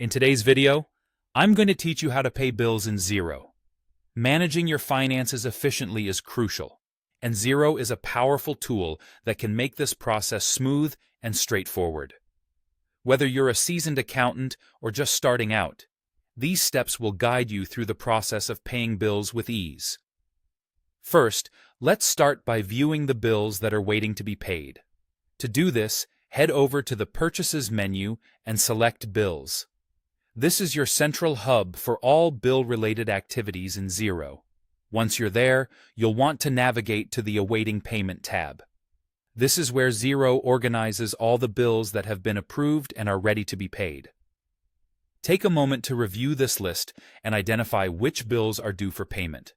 In today's video, I'm going to teach you how to pay bills in Xero. Managing your finances efficiently is crucial, and Xero is a powerful tool that can make this process smooth and straightforward. Whether you're a seasoned accountant or just starting out, these steps will guide you through the process of paying bills with ease. First, let's start by viewing the bills that are waiting to be paid. To do this, head over to the Purchases menu and select Bills. This is your central hub for all bill-related activities in Xero. Once you're there, you'll want to navigate to the Awaiting Payment tab. This is where Xero organizes all the bills that have been approved and are ready to be paid. Take a moment to review this list and identify which bills are due for payment.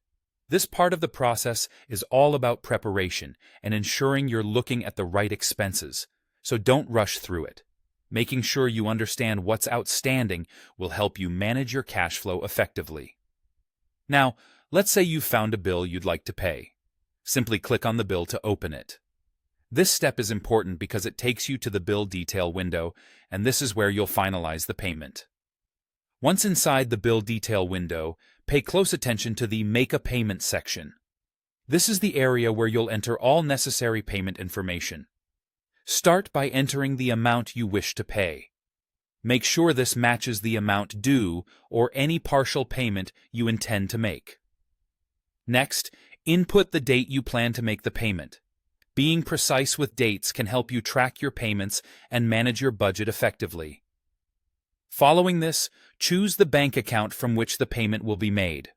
This part of the process is all about preparation and ensuring you're looking at the right expenses, so don't rush through it. Making sure you understand what's outstanding will help you manage your cash flow effectively. Now, let's say you've found a bill you'd like to pay. Simply click on the bill to open it. This step is important because it takes you to the bill detail window, and this is where you'll finalize the payment. Once inside the bill detail window, pay close attention to the Make a Payment section. This is the area where you'll enter all necessary payment information. Start by entering the amount you wish to pay. Make sure this matches the amount due or any partial payment you intend to make. Next, input the date you plan to make the payment. Being precise with dates can help you track your payments and manage your budget effectively. Following this, choose the bank account from which the payment will be made.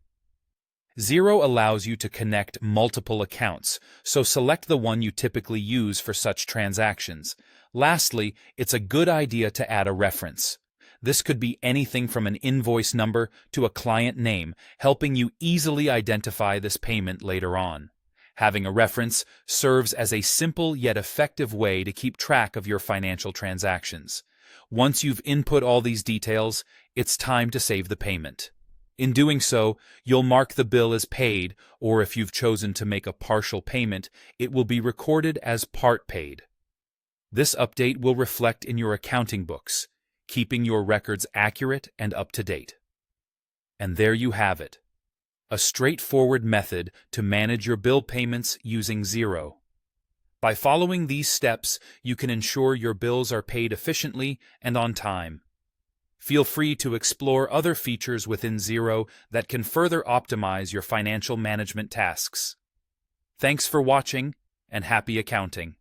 Xero allows you to connect multiple accounts, so select the one you typically use for such transactions. Lastly, it's a good idea to add a reference. This could be anything from an invoice number to a client name, helping you easily identify this payment later on. Having a reference serves as a simple yet effective way to keep track of your financial transactions. Once you've input all these details, it's time to save the payment. In doing so, you'll mark the bill as paid, or if you've chosen to make a partial payment, it will be recorded as part paid. This update will reflect in your accounting books, keeping your records accurate and up to date. And there you have it, a straightforward method to manage your bill payments using Xero. By following these steps, you can ensure your bills are paid efficiently and on time. Feel free to explore other features within Xero that can further optimize your financial management tasks. Thanks for watching, and happy accounting!